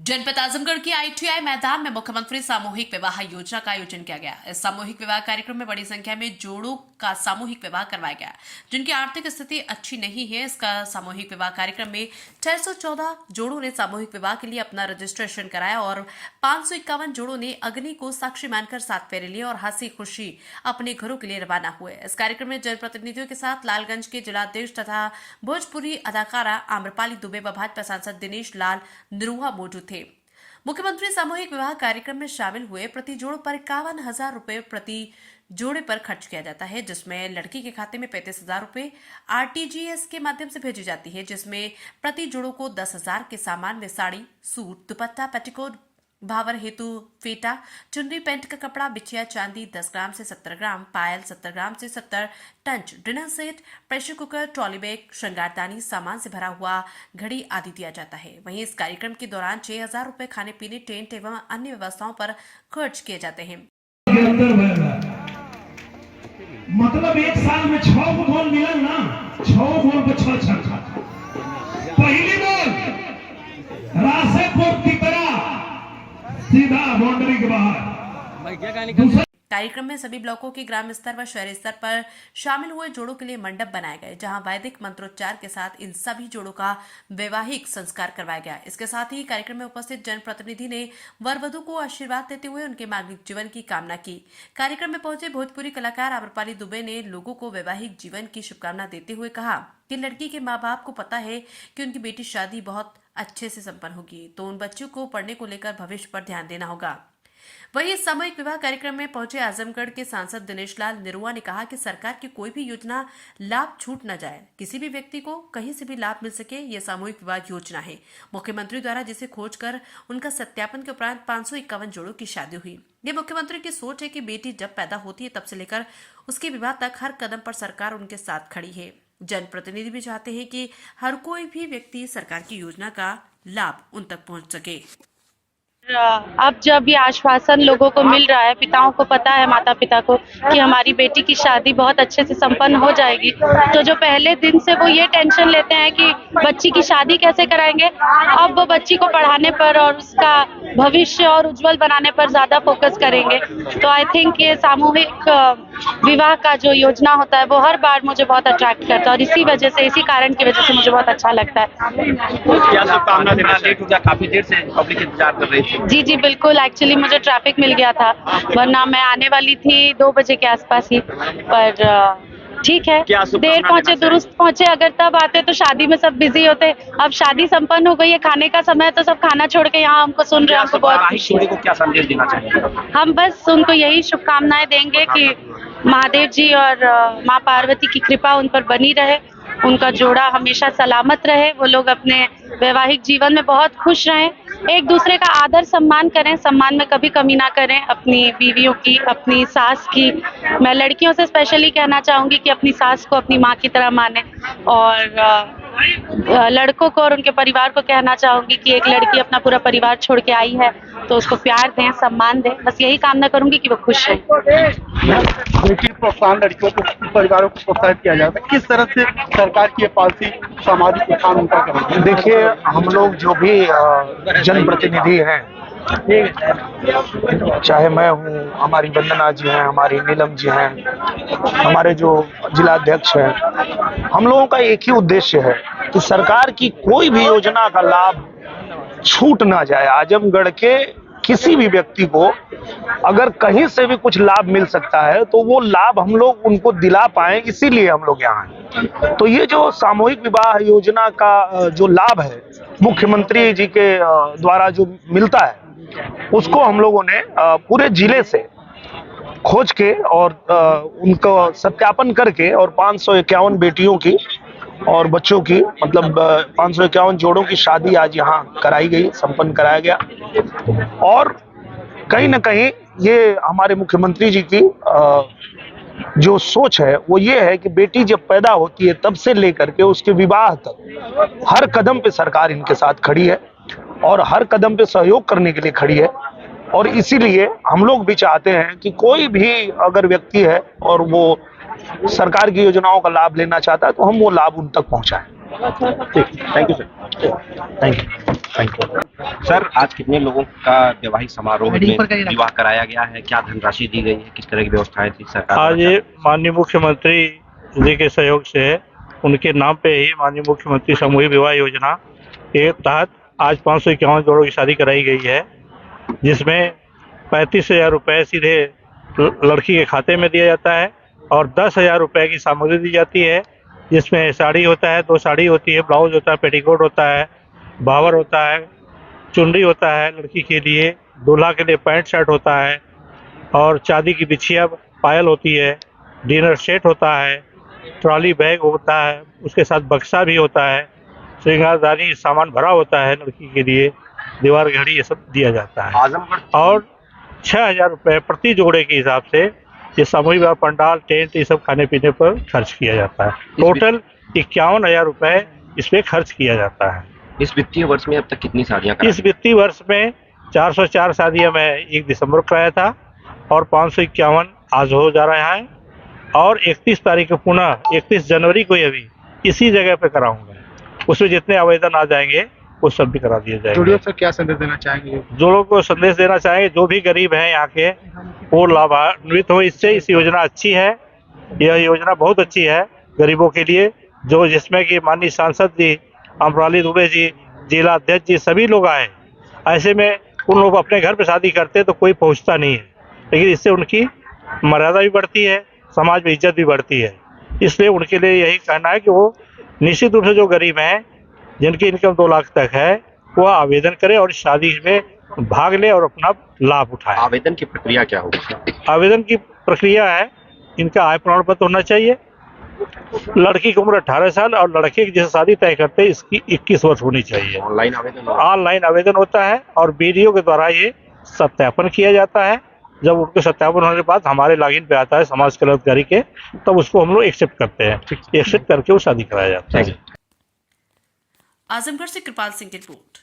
जनपद आजमगढ़ के ITI मैदान में मुख्यमंत्री सामूहिक विवाह योजना का आयोजन किया गया। इस सामूहिक विवाह कार्यक्रम में बड़ी संख्या में जोड़ों का सामूहिक विवाह करवाया गया, जिनकी आर्थिक स्थिति अच्छी नहीं है। इसका सामूहिक विवाह कार्यक्रम में 614 जोड़ों ने सामूहिक विवाह के लिए अपना रजिस्ट्रेशन कराया और 551 जोड़ों ने अग्नि को साक्षी मानकर 7 फेरे लिए और हंसी खुशी अपने घरों के लिए रवाना हुए। इस कार्यक्रम में जनप्रतिनिधियों के साथ लालगंज के जिलाध्यक्ष तथा भोजपुरी अदाकारा आम्रपाली दुबे व भाजपा सांसद दिनेश लाल निरुआ मौजूद थे। मुख्यमंत्री सामूहिक विवाह कार्यक्रम में शामिल हुए। प्रति जोड़ पर 51,000 रुपए प्रति जोड़े पर खर्च किया जाता है, जिसमें लड़की के खाते में 35,000 रुपए RTGS के माध्यम से भेजी जाती है, जिसमें प्रति जोड़ों को 10,000 के सामान में साड़ी, सूट, दुपट्टा, पेटीकोट, भावर हेतु फेटा, चुनरी, पेंट का कपड़ा, बिछिया, चांदी 10 ग्राम से 70 ग्राम, पायल 70 ग्राम से 70 टंच, dinner set, pressure cooker, trolley bag, श्रृंगारदानी, सामान से भरा हुआ घड़ी आदि दिया जाता है। वहीं इस कार्यक्रम के दौरान 6,000 रुपए खाने पीने, टेंट एवं अन्य व्यवस्थाओं पर खर्च किए जाते हैं। मतलब एक साल में 6 गोल मिलन ना, 6 गोल पे 6 छक्का। पहली बॉल रासेपुर की तरह सीधा बाउंड्री के बाहर। कार्यक्रम में सभी ब्लॉकों के ग्राम स्तर व शहरी स्तर पर शामिल हुए जोड़ों के लिए मंडप बनाए गए, जहां वैदिक मंत्रोच्चार के साथ इन सभी जोड़ों का वैवाहिक संस्कार करवाया गया। इसके साथ ही कार्यक्रम में उपस्थित जनप्रतिनिधि ने वर वधू को आशीर्वाद देते हुए उनके मांगलिक जीवन की कामना की। कार्यक्रम में पहुंचे भोजपुरी कलाकार आम्रपाली दुबे ने लोगों को वैवाहिक जीवन की शुभकामना देते हुए कहा कि लड़की के माँ बाप को पता है कि उनकी बेटी शादी बहुत अच्छे से संपन्न होगी, तो उन बच्चों को पढ़ने को लेकर भविष्य पर ध्यान देना होगा। वहीं इस सामूहिक विवाह कार्यक्रम में पहुंचे आजमगढ़ के सांसद दिनेश लाल निरुआ ने कहा कि सरकार की कोई भी योजना लाभ छूट न जाए, किसी भी व्यक्ति को कहीं से भी लाभ मिल सके, ये सामूहिक विवाह योजना है। मुख्यमंत्री द्वारा जिसे खोजकर उनका सत्यापन के उपरांत 551 जोड़ों की शादी हुई। ये मुख्यमंत्री की सोच है कि बेटी जब पैदा होती है तब से लेकर उसके विवाह तक हर कदम पर सरकार उनके साथ खड़ी है। जनप्रतिनिधि भी चाहते हैं कि हर कोई भी व्यक्ति सरकार की योजना का लाभ उन तक पहुंच सके। अब जब ये आश्वासन लोगों को मिल रहा है, पिताओं को पता है, माता पिता को, कि हमारी बेटी की शादी बहुत अच्छे से संपन्न हो जाएगी, तो जो पहले दिन से वो ये टेंशन लेते हैं कि बच्ची की शादी कैसे कराएंगे, अब वो बच्ची को पढ़ाने पर और उसका भविष्य और उज्जवल बनाने पर ज्यादा फोकस करेंगे। तो आई थिंक ये सामूहिक विवाह का जो योजना होता है वो हर बार मुझे बहुत अट्रैक्ट करता है और इसी वजह से, इसी कारण की वजह से मुझे बहुत अच्छा लगता है। क्या शुभकामना देना, लेट हो गया, काफी देर से पब्लिक इंतजार कर रही थी। जी बिल्कुल, एक्चुअली मुझे ट्रैफिक मिल गया था, वरना मैं आने वाली थी 2 बजे के आसपास ही, पर ठीक है, देर पहुंचे दुरुस्त पहुंचे। अगर तब आते तो शादी में सब बिजी होते, अब शादी संपन्न हो गई है, खाने का समय, तो सब खाना छोड़ के यहाँ हमको सुन रहे हैं। हमको बहुत खुशी है। को क्या संदेश देना चाहिए? हम बस उनको यही शुभकामनाएं देंगे कि महादेव जी और माँ पार्वती की कृपा उन पर बनी रहे, उनका जोड़ा हमेशा सलामत रहे, वो लोग अपने वैवाहिक जीवन में बहुत खुश रहें, एक दूसरे का आदर सम्मान करें, सम्मान में कभी कमी ना करें, अपनी बीवियों की, अपनी सास की। मैं लड़कियों से स्पेशली कहना चाहूंगी कि अपनी सास को अपनी माँ की तरह माने, और लड़कों को और उनके परिवार को कहना चाहूंगी कि एक लड़की अपना पूरा परिवार छोड़ के आई है तो उसको प्यार दें, सम्मान दें। बस यही कामना करूंगी कि वो खुश रहें। बेटी प्रोत्साहन, लड़कियों को, परिवारों को प्रोत्साहित किया जाता है, किस तरह से सरकार की पॉलिसी सामाजिक उत्थान उनका करेगी? देखिए, हम लोग जो भी जनप्रतिनिधि हैं, चाहे मैं हूँ, हमारी वंदना जी हैं, हमारी नीलम जी हैं, हमारे जो जिलाध्यक्ष हैं, हम लोगों का एक ही उद्देश्य है कि सरकार की कोई भी योजना का लाभ छूट ना जाए। आजमगढ़ के किसी भी व्यक्ति को अगर कहीं से भी कुछ लाभ मिल सकता है तो वो लाभ हम लोग उनको दिला पाएं, इसीलिए हम लोग यहाँ हैं। तो ये जो सामूहिक विवाह योजना का जो लाभ है मुख्यमंत्री जी के द्वारा जो मिलता है, उसको हम लोगों ने पूरे जिले से खोज के और उनको सत्यापन करके और 551 बेटियों की और बच्चों की, मतलब 551 जोड़ों की शादी आज यहाँ कराई गई, संपन्न कराया गया। और कहीं ना कहीं ये हमारे मुख्यमंत्री जी की जो सोच है वो ये है कि बेटी जब पैदा होती है तब से लेकर के उसके विवाह तक हर कदम पे सरकार इनके साथ खड़ी है और हर कदम पे सहयोग करने के लिए खड़ी है। और इसीलिए हम लोग भी चाहते हैं कि कोई भी अगर व्यक्ति है और वो सरकार की योजनाओं का लाभ लेना चाहता है तो हम वो लाभ उन तक पहुंचाएं। Thank you sir. Thank you. Sir आज कितने लोगों का वैवाहिक समारोह में विवाह कराया गया है, क्या धनराशि दी गई है, किस तरह की व्यवस्थाएं थी सरकार आज द्वारा? ये माननीय मुख्यमंत्री जी के सहयोग से उनके नाम पे ही माननीय मुख्यमंत्री सामूहिक विवाह योजना के तहत आज 551 जोड़ों की शादी कराई गई है, जिसमें 35,000 रुपये सीधे लड़की के खाते में दिया जाता है और 10,000 रुपये की सामग्री दी जाती है, जिसमें साड़ी होता है, 2 साड़ी होती है, ब्लाउज होता है, पेटीकोट होता है, बावर होता है, चुनरी होता है लड़की के लिए, दूल्हा के लिए पैंट शर्ट होता है और चांदी की बिछिया पायल होती है, डिनर सेट होता है, ट्रॉली बैग होता है, उसके साथ बक्सा भी होता है, श्रृंगारदानी सामान भरा होता है लड़की के लिए, दीवार घड़ी, ये सब दिया जाता है। आजमगढ़ और 6,000 रुपये प्रति जोड़े के हिसाब से ये सामूहिक विवाह पंडाल, टेंट, ये सब खाने पीने पर खर्च किया जाता है। टोटल 51,000 रुपये इस पे खर्च किया जाता है। इस वित्तीय वर्ष में अब तक कितनी शादियां कराई? इस वित्तीय वर्ष में 404 शादियां मैं 1 दिसंबर को कराया था और 551 आज हो जा रहा है और 31 तारीख को पुनः 31 जनवरी को अभी इसी जगह पे कराऊंगा। उसमें जितने आवेदन आ जाएंगे वो सब भी करा दिए जाएंगे। जोड़ियों से क्या संदेश देना चाहेंगे? जोड़ों को संदेश देना चाहेंगे, जो भी गरीब हैं यहाँ के वो लाभान्वित हो इससे। इस योजना अच्छी है, यह योजना बहुत अच्छी है गरीबों के लिए, जो जिसमें कि माननीय सांसद जी अमराली दुबे जी, जिला अध्यक्ष जी, सभी लोग आए। ऐसे में उन लोग अपने घर पे शादी करते तो कोई पहुँचता नहीं है, लेकिन इससे उनकी मर्यादा भी बढ़ती है, समाज में इज्जत भी बढ़ती है। इसलिए उनके लिए यही कहना है कि वो निश्चित रूप से जो गरीब हैं जिनकी इनकम 2 लाख तक है वो आवेदन करें और शादी में भाग लें और अपना लाभ उठाएं। आवेदन की प्रक्रिया क्या होगी सर? आवेदन की प्रक्रिया है, इनका आय प्रमाण पत्र होना चाहिए, लड़की की उम्र 18 साल और लड़के की जैसे शादी तय करते हैं इसकी 21 वर्ष होनी चाहिए। ऑनलाइन आवेदन होगा? ऑनलाइन आवेदन होता है और बीडीओ के द्वारा ये सत्यापन किया जाता है। जब उनके सत्यापन होने के बाद हमारे लॉगिन पे आता है समाज कल्याण अधिकारी के, तब उसको हम लोग एक्सेप्ट करते हैं, एक्सेप्ट करके वो शादी कराया जाता है। आजमगढ़ से कृपाल सिंह की रिपोर्ट।